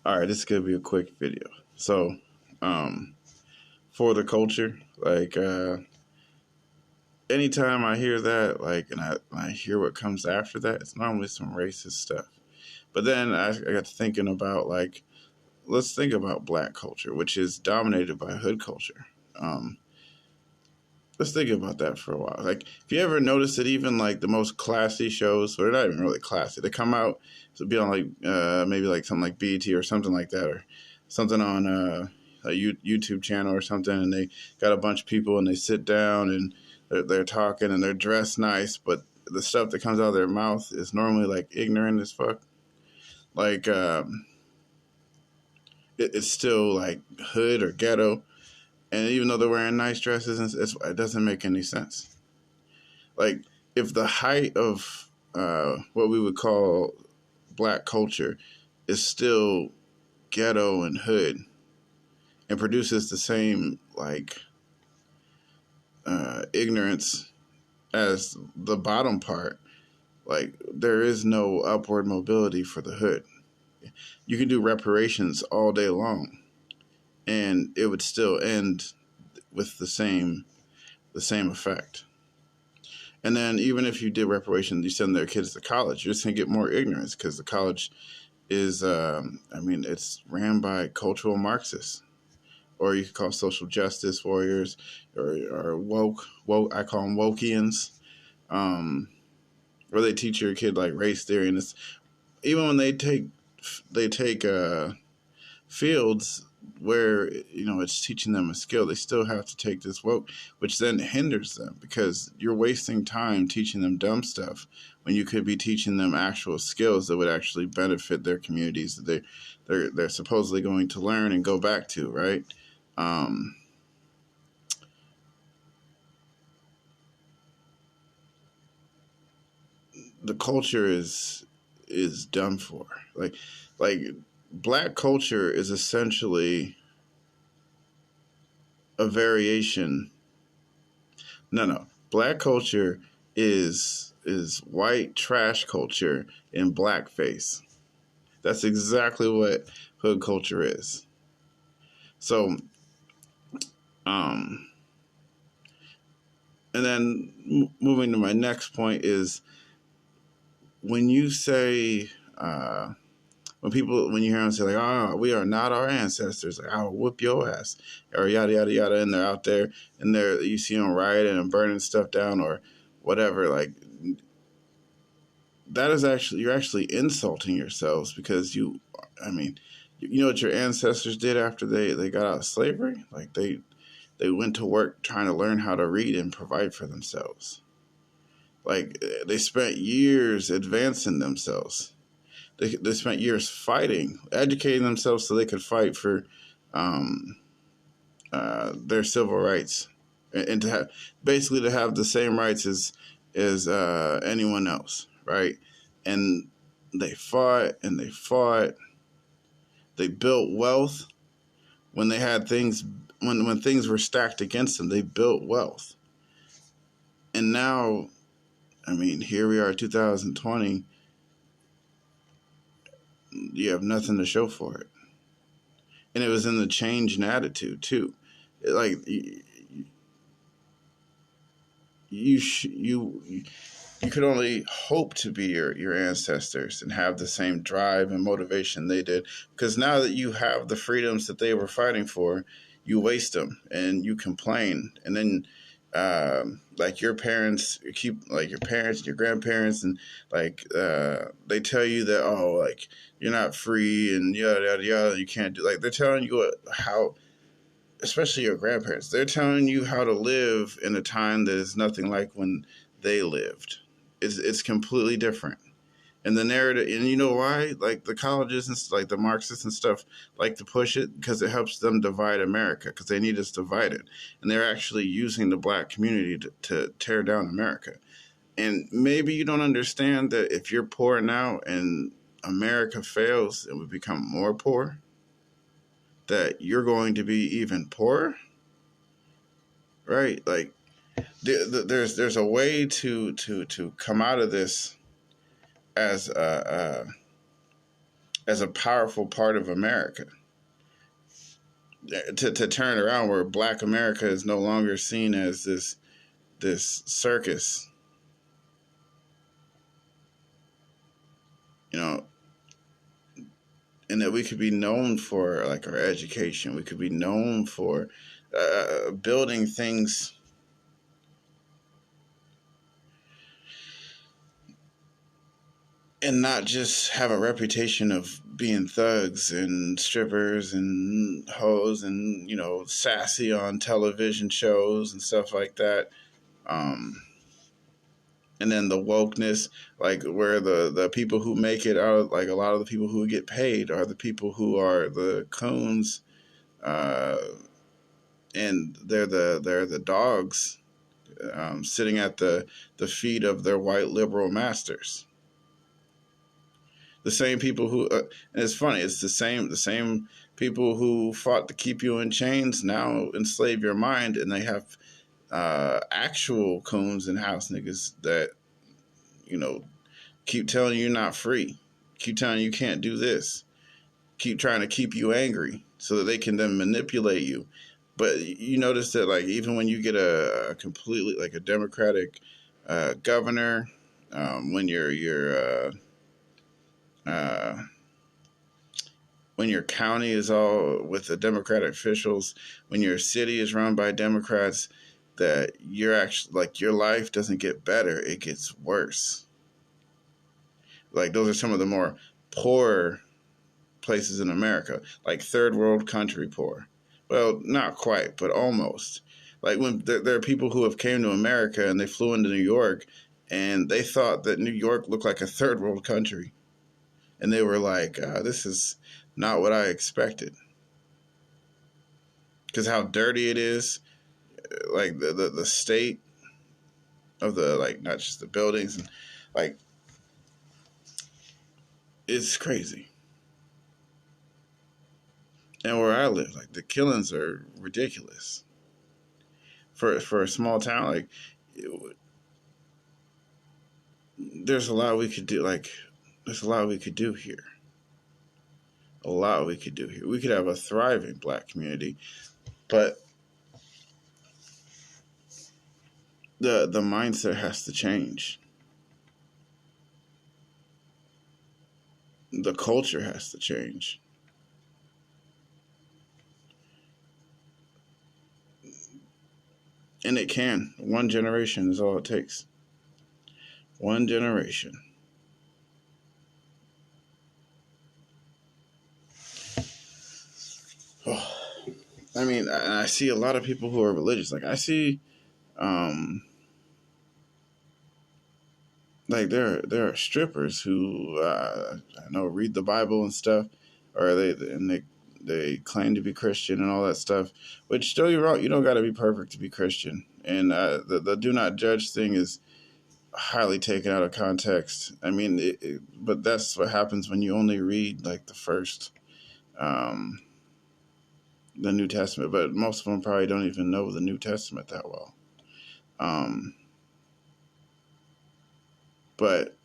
All right, this is gonna be a quick video. So, um, for the culture, anytime I hear that, and I hear what comes after that, it's normally some racist stuff. But then I got to thinking about let's think about black culture, which is dominated by hood culture. Um, let's think about that for a while. Like, if you ever notice that even like the most classy shows, or they're not even really classy, they come out to be on maybe like something like BET or something like that, or something on a YouTube channel or something, and they got a bunch of people and they sit down and they're talking and they're dressed nice, but the stuff that comes out of their mouth is normally like ignorant as fuck. Like it's still like hood or ghetto, and even though they're wearing nice dresses, it doesn't make any sense. Like, if the height of what we would call black culture is still ghetto and hood and produces the same ignorance as the bottom part, like, there is no upward mobility for the hood. You can do reparations all day long and it would still end with the same effect. And then even if you did reparations, you send their kids to college, you're just gonna get more ignorance because the college is, it's ran by cultural Marxists, or you could call social justice warriors, or woke. I call them Wokians, where they teach your kid like race theory, and it's even when they take fields where it's teaching them a skill, they still have to take this woke, which then hinders them because you're wasting time teaching them dumb stuff when you could be teaching them actual skills that would actually benefit their communities that they're supposedly going to learn and go back to, right? Um, the culture is done for. Like black culture is essentially a variation. No. Black culture is white trash culture in blackface. That's exactly what hood culture is. So, um, and then moving to my next point is when you say, when you hear them say like, "Oh, we are not our ancestors," like, "I'll whoop your ass," or yada yada yada, and they're out there and you see them rioting and burning stuff down or whatever, like, that is actually, you're actually insulting yourselves because you know what your ancestors did after they got out of slavery? Like, they went to work trying to learn how to read and provide for themselves. Like, they spent years advancing themselves. They spent years fighting, educating themselves so they could fight for um, their civil rights, and to have, basically to have the same rights as anyone else, right? And they fought and they fought. They built wealth when they had things, when things were stacked against them. They built wealth, and now, here we are, 2020. You have nothing to show for it, and it was in the change in attitude too. Like, you could only hope to be your ancestors and have the same drive and motivation they did, because now that you have the freedoms that they were fighting for, you waste them and you complain, and then like your parents your parents and your grandparents, and they tell you that, oh, like, you're not free and yada yada yada, you can't do, like, they're telling you how, especially your grandparents, they're telling you how to live in a time that is nothing like when they lived. It's completely different. And the narrative, and you know why? Like, the colleges and like the Marxists and stuff like to push it because it helps them divide America, because they need us divided, and they're actually using the black community to tear down America. And maybe you don't understand that if you're poor now and America fails and we become more poor, that you're going to be even poorer, right? Like, there's a way to come out of this as as a powerful part of America. To turn around where Black America is no longer seen as this circus, you know, and that we could be known for like our education. We could be known for building things and not just have a reputation of being thugs and strippers and hoes and, you know, sassy on television shows and stuff like that. Um, and then the wokeness, like where the people who make it are like a lot of the people who get paid are the people who are the coons, uh, and they're the dogs, sitting at the feet of their white liberal masters. The same people who, and it's funny, it's the same people who fought to keep you in chains now enslave your mind, and they have actual coons and house niggas that, you know, keep telling you you're not free, keep telling you can't do this, keep trying to keep you angry so that they can then manipulate you. But you notice that, like, even when you get a completely like a Democratic governor, when uh, when your county is all with the Democratic officials, when your city is run by Democrats, that you're actually like your life doesn't get better; it gets worse. Like those are some of the more poor places in America, like third world country poor. Well, not quite, but almost. Like when there are people who have came to America and they flew into New York, and they thought that New York looked like a third world country, and they were like, "This is not what I expected," because how dirty it is, like the state of the like not just the buildings, and like it's crazy. And where I live, like the killings are ridiculous for a small town. Like there's a lot we could do. Like there's a lot we could do here. A lot we could do here. We could have a thriving Black community, but the mindset has to change. The culture has to change. And it can. One generation is all it takes. One generation. Oh, I mean, I see a lot of people who are religious. Like I see, um, like there are strippers who I know read the Bible and stuff, or they claim to be Christian and all that stuff. Which don't get me wrong, you don't got to be perfect to be Christian. And the do not judge thing is highly taken out of context. I mean, but that's what happens when you only read like um, the New Testament. But most of them probably don't even know the New Testament that well. Um, but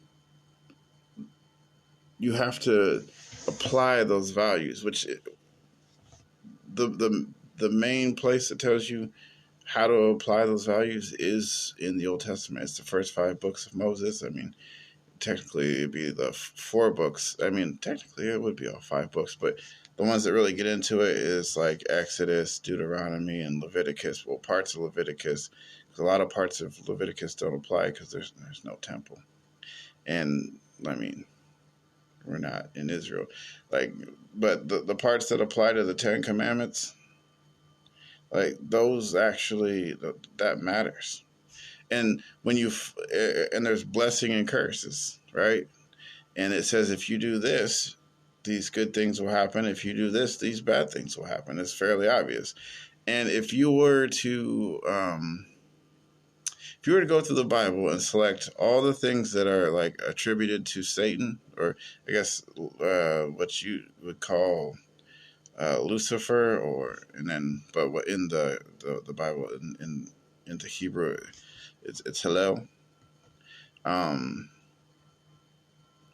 you have to apply those values, which the main place that tells you how to apply those values is in the Old Testament. It's the first 5 books of Moses. I mean, technically it'd be the 4 books. I mean, technically it would be all 5 books, but the ones that really get into it is like Exodus, Deuteronomy, and Leviticus. Well, parts of Leviticus, because a lot of parts of Leviticus don't apply because there's no temple, and I mean, we're not in Israel, like, but the parts that apply to the Ten Commandments, like those actually that matters. And when and there's blessing and curses, right? And it says if you do this, these good things will happen. If you do this, these bad things will happen. It's fairly obvious. And if you were to go through the Bible and select all the things that are like attributed to Satan, or I guess what you would call Lucifer, or and then but what in the Bible in the Hebrew, it's Hillel. Um,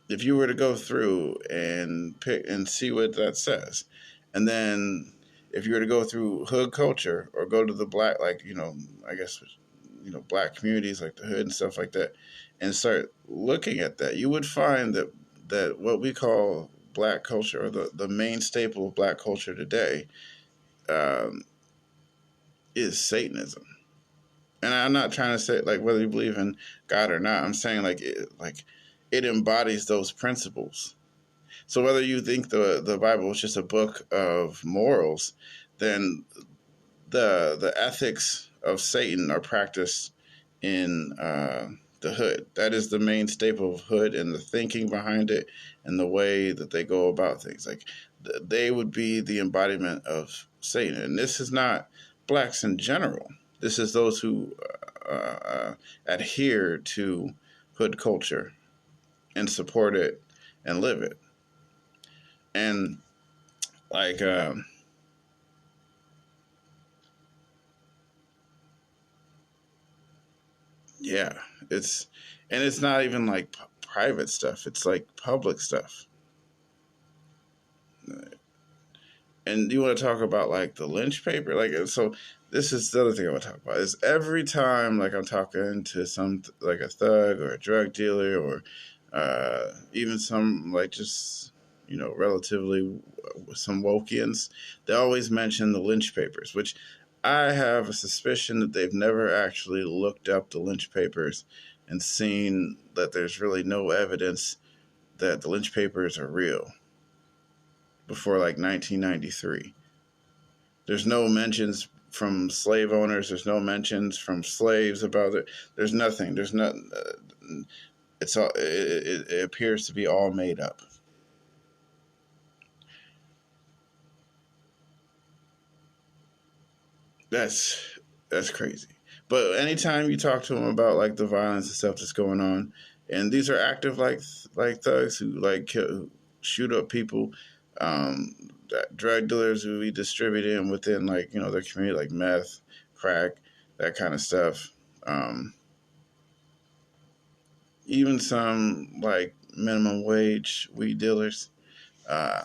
If you were to go through and pick and see what that says, and then if you were to go through hood culture or go to the black, like, I guess, black communities like the hood and stuff like that, and start looking at that, you would find that what we call black culture, or the main staple of black culture today, um, is Satanism. And I'm not trying to say like whether you believe in God or not. I'm saying it embodies those principles. So whether you think the Bible is just a book of morals, then the ethics of Satan are practiced in the hood. That is the main staple of hood, and the thinking behind it, and the way that they go about things. Like they would be the embodiment of Satan. And this is not blacks in general. This is those who adhere to hood culture and support it and live it. And like yeah, it's and it's not even like private stuff. It's like public stuff. And you want to talk about like the lynch paper, like so. This is the other thing I want to talk about. Is every time like I'm talking to some like a thug or a drug dealer or even some like just relatively some Wokians, they always mention the lynch papers, which I have a suspicion that they've never actually looked up the lynch papers and seen that there's really no evidence that the lynch papers are real before like 1993. There's no mentions from slave owners. There's no mentions from slaves about it. There's nothing. There's not. It's all. It appears to be all made up. That's crazy. But anytime you talk to them about like the violence and stuff that's going on, and these are active like thugs who like shoot up people, drug dealers who be distributing within like their community, like meth, crack, that kind of stuff. Um, Even some like minimum wage weed dealers. Uh,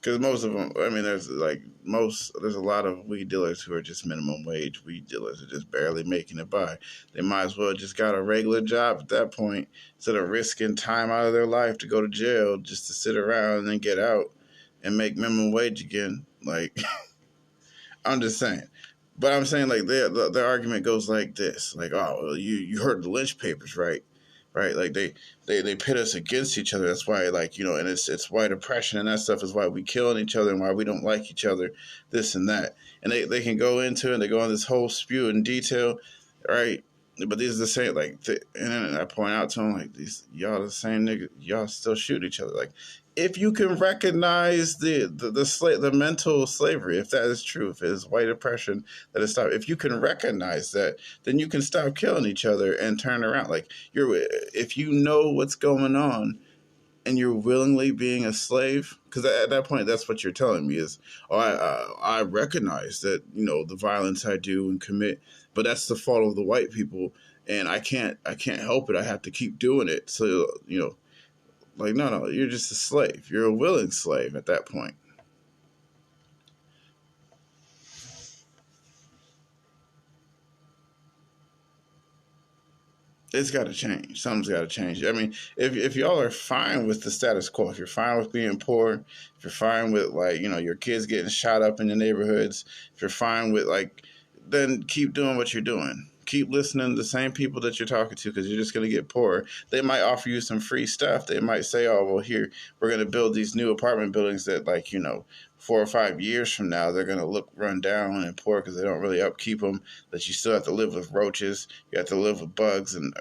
Because most of them, I mean, there's a lot of weed dealers who are just minimum wage weed dealers who are just barely making it by. They might as well just got a regular job at that point instead of risking time out of their life to go to jail just to sit around and then get out and make minimum wage again. Like, I'm just saying. But I'm saying like their argument goes like this, like, oh, well, you heard the lynch papers, right? Right, like they pit us against each other. That's why, like, and it's white oppression and that stuff is why we killing each other and why we don't like each other, this and that. And they can go into it and they go on this whole spew in detail, right? But these are the same, like, and then I point out to them like, these y'all the same nigga, y'all still shoot each other. Like, if you can recognize the mental slavery, if that is true, if it is white oppression that is stopped, if you can recognize that, then you can stop killing each other and turn around. Like, if you know what's going on and you're willingly being a slave, because at that point that's what you're telling me is, oh, I recognize that the violence I do and commit, but that's the fault of the white people, and I can't help it. I have to keep doing it. So like, no, you're just a slave. You're a willing slave at that point. It's got to change. Something's got to change. I mean, if y'all are fine with the status quo, if you're fine with being poor, if you're fine with like your kids getting shot up in the neighborhoods, if you're fine with like, then keep doing what you're doing. Keep listening to the same people that you're talking to because you're just going to get poorer. They might offer you some free stuff. They might say, oh, well, here, we're going to build these new apartment buildings that, like, 4 or 5 years from now, they're going to look run down and poor because they don't really upkeep them, that you still have to live with roaches. You have to live with bugs and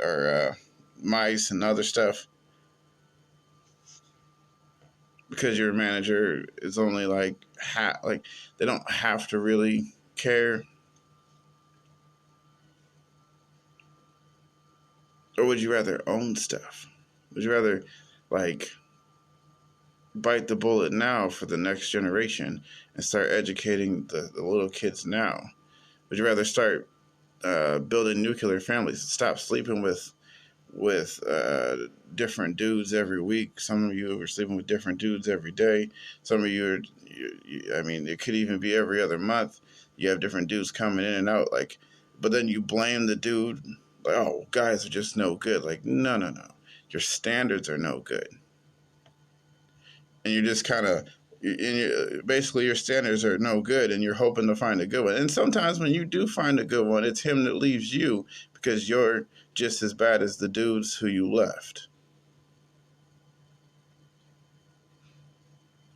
or mice and other stuff because your manager is only like like they don't have to really care. Or would you rather own stuff? Would you rather like bite the bullet now for the next generation and start educating the little kids now? Would you rather start building nuclear families, stop sleeping with with different dudes every week. Some of you are sleeping with different dudes every day. Some of you are, I mean, it could even be every other month. You have different dudes coming in and out. Like, but then you blame the dude. Like, oh, guys are just no good. Like, no, no, no. Your standards are no good, and you're just kind of. Basically, your standards are no good, and you're hoping to find a good one. And sometimes, when you do find a good one, it's him that leaves you because you're just as bad as the dudes who you left.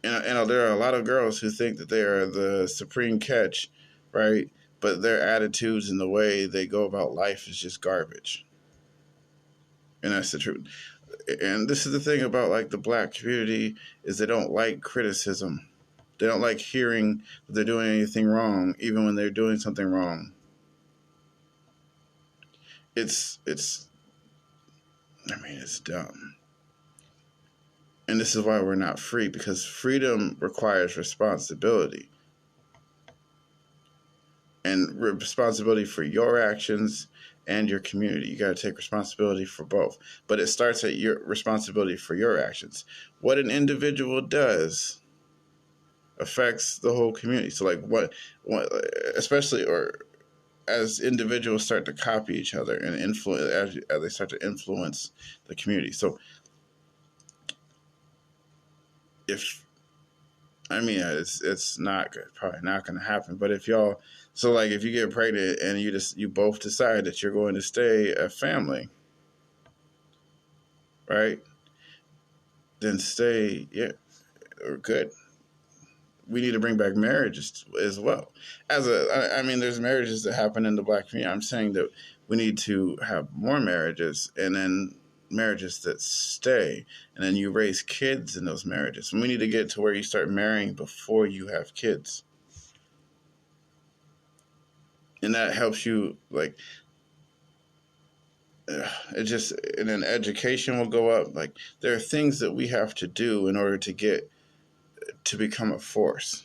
And there are a lot of girls who think that they are the supreme catch, right? But their attitudes and the way they go about life is just garbage. And that's the truth. And this is the thing about like the black community is they don't like criticism. They don't like hearing that they're doing anything wrong, even when they're doing something wrong. It's I mean, it's dumb. And this is why we're not free, because freedom requires responsibility. And responsibility for your actions and your community. You got to take responsibility for both. But it starts at your responsibility for your actions. What an individual does affects the whole community. So, like, what especially, or as individuals start to copy each other and influence, as they start to influence the community. So, if I mean, it's not good, probably not going to happen. But if y'all, so like, if you get pregnant and you both decide that you're going to stay a family, right? Then stay, yeah, or good. We need to bring back marriages as well. I mean, there's marriages that happen in the black community. I'm saying that we need to have more marriages, and then marriages that stay, and then you raise kids in those marriages. And we need to get to where you start marrying before you have kids, and that helps you like. It just, and then education will go up. Like, there are things that we have to do in order to get to become a force,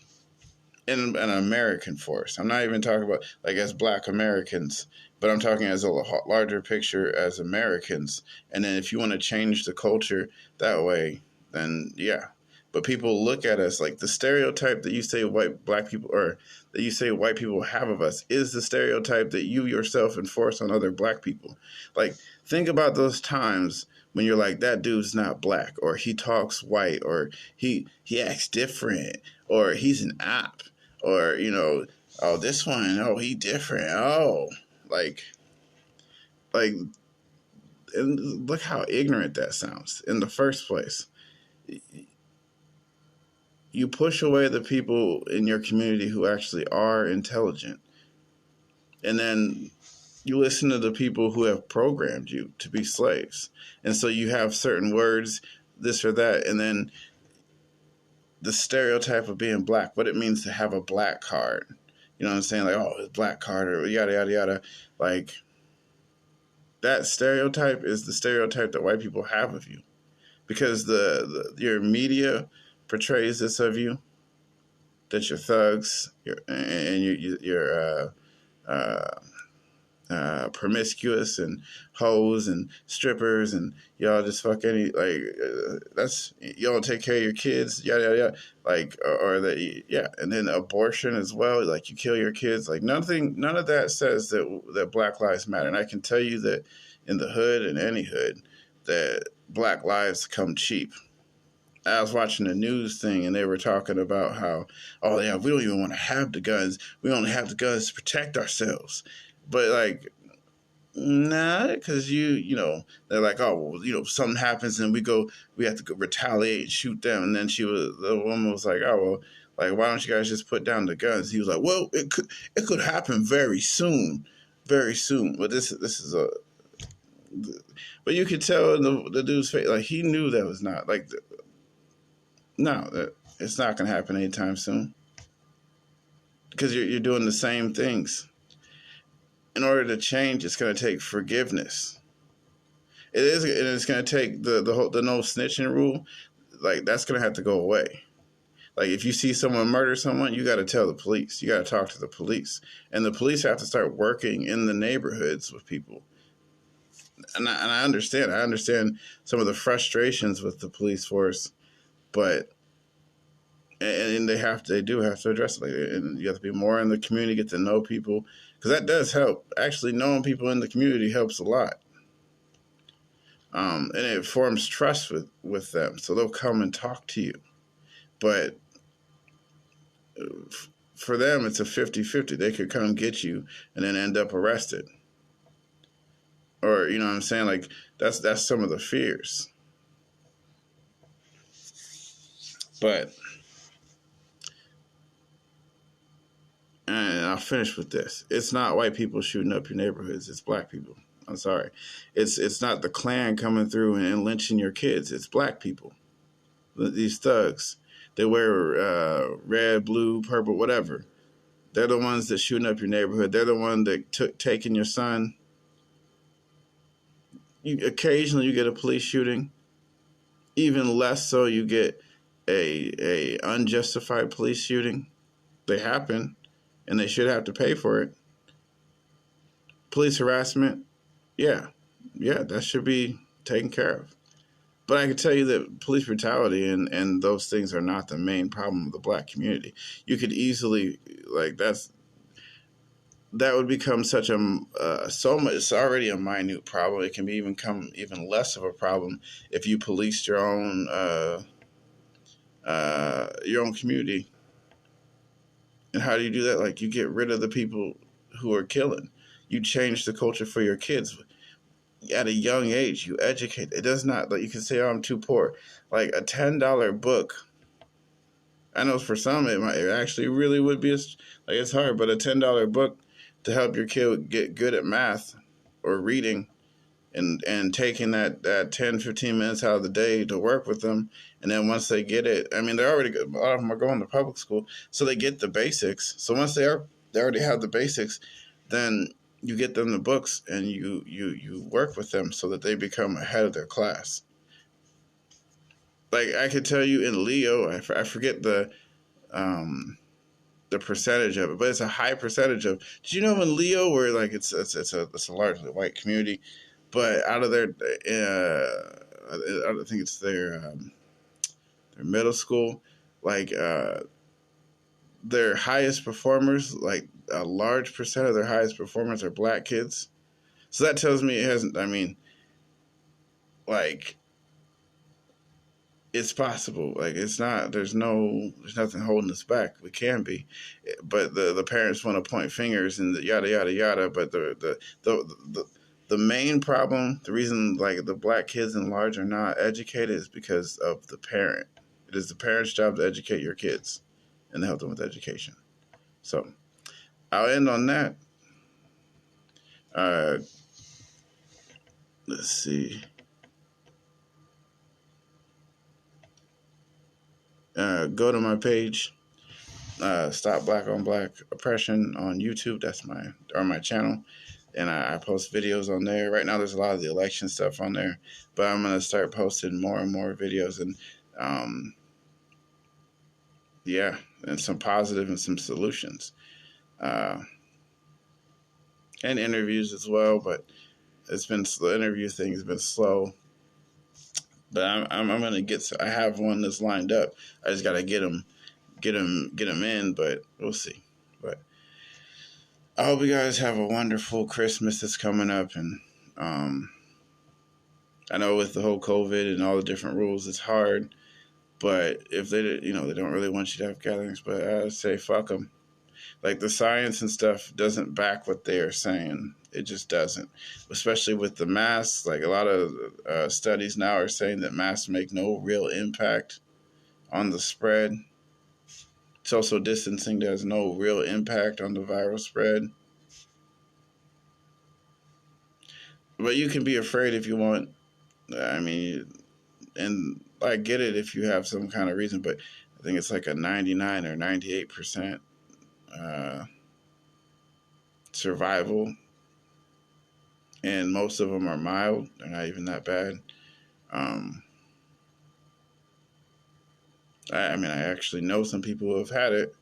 in an American force. I'm not even talking about like as Black Americans, but I'm talking as a larger picture as Americans. And then if you want to change the culture that way, then yeah. But people look at us like the stereotype that you say black people, or that you say white people have of us, is the stereotype that you yourself enforce on other black people. Like, think about those times when you're like, that dude's not black, or he talks white, or he acts different, or he's an app, or oh, this one, oh, he different, oh, like and look how ignorant that sounds in the first place. You push away the people in your community who actually are intelligent, and then you listen to the people who have programmed you to be slaves. And so you have certain words, this or that, and then the stereotype of being black, what it means to have a black card. You know what I'm saying? Like, oh, it's black card, or yada, yada, yada. Like, that stereotype is the stereotype that white people have of you. Because your media portrays this of you, that you're thugs, you're promiscuous and hoes and strippers, and y'all just fuck any, like, that's, y'all take care of your kids, yada yada yada, like, or that, yeah. And then abortion as well, like, you kill your kids. Like, none of that says that Black Lives Matter. And I can tell you that in the hood, in any hood, that Black lives come cheap. I was watching the news thing, and they were talking about how, oh yeah, we don't even want to have the guns. We only have the guns to protect ourselves. But like, nah, because they're like, oh, well, something happens and we have to go retaliate and shoot them. And then the woman was like, oh, well, like, why don't you guys just put down the guns? He was like, well, it could happen very soon, very soon. But this is but you could tell in the dude's face, like, he knew that was not like, no, it's not going to happen anytime soon, because you're doing the same things. In order to change, it's going to take forgiveness. It is, and it's going to take the no snitching rule. Like, that's going to have to go away. Like, if you see someone murder someone, you got to tell the police. You got to talk to the police, and the police have to start working in the neighborhoods with people. I understand. I understand some of the frustrations with the police force, but and they do have to address it. Like, and you have to be more in the community, get to know people, because that does help. Actually, knowing people in the community helps a lot, and it forms trust with them, so they'll come and talk to you. But for them, it's a 50-50. They could come get you and then end up arrested, or you know what I'm saying. Like that's some of the fears. But and I'll finish with this. It's not white people shooting up your neighborhoods. It's black people. I'm sorry. It's not the Klan coming through and lynching your kids. It's black people. These thugs. They wear red, blue, purple, whatever. They're the ones that shooting up your neighborhood. They're the one that taking your son. Occasionally you get a police shooting. Even less so you get a unjustified police shooting. They happen, and they should have to pay for it. Police harassment, yeah, that should be taken care of. But I can tell you that police brutality and those things are not the main problem of the black community. You could easily, like, that would become such a so much. It's already a minute problem. It can become even less of a problem if you policed your own community. And how do you do that? Like, you get rid of the people who are killing. You change the culture for your kids at a young age. You educate. It does not, like, you can say, oh, I'm too poor. Like a $10 book. I know for some it actually really would be it's hard, but a $10 book to help your kid get good at math or reading, and taking that 10, 15 minutes out of the day to work with them. And then once they get it, I mean, they're already good. A lot of them are going to public school, so they get the basics. So once they already have the basics, then you get them the books and you work with them so that they become ahead of their class. Like, I could tell you in Leo, I forget the percentage of it, but it's a high percentage of. Did you know in Leo, where like it's a largely white community, but out of their, I think it's their middle school, like their highest performers, like a large percent of their highest performers are black kids. So that tells me it hasn't. I mean, like, it's possible. Like, it's not. There's nothing holding us back. We can be, but the parents want to point fingers and the yada yada yada. But the main problem, the reason like the black kids in large are not educated, is because of the parent. It is the parent's job to educate your kids and help them with education. So I'll end on that. Let's see. Go to my page, Stop Black on Black Oppression on YouTube. That's my channel, and I post videos on there. Right now, there's a lot of the election stuff on there, but I'm gonna start posting more and more videos, and and some positive and some solutions, and interviews as well. But the interview thing has been slow. But I'm gonna I have one that's lined up. I just gotta get them in. But we'll see. But I hope you guys have a wonderful Christmas that's coming up. And I know with the whole COVID and all the different rules, it's hard. But if they don't really want you to have gatherings, but I say fuck them. Like, the science and stuff doesn't back what they are saying. It just doesn't. Especially with the masks. Like, a lot of studies now are saying that masks make no real impact on the spread. Social distancing does no real impact on the viral spread. But you can be afraid if you want. I mean, and I get it if you have some kind of reason, but I think it's like a 99 or 98% survival, and most of them are mild. They're not even that bad. I mean, I actually know some people who have had it.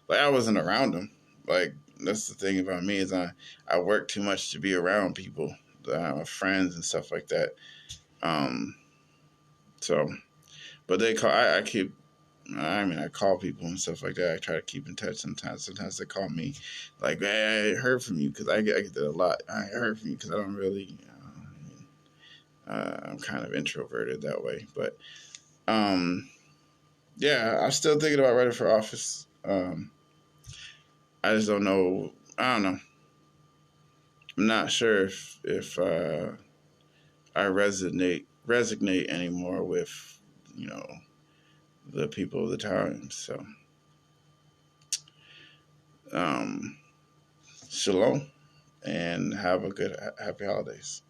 Like, I wasn't around them. Like, that's the thing about me, is I work too much to be around people. friends and stuff like that. Um, so, but they call. I keep. I mean, I call people and stuff like that. I try to keep in touch sometimes. Sometimes they call me, like, "Hey, I heard from you," because I get that a lot. I heard from you because I don't really. I'm kind of introverted that way, but um, yeah, I'm still thinking about running for office. I just don't know. I don't know. I'm not sure if I resonate anymore with you know the people of the times. So um, shalom and have a good happy holidays.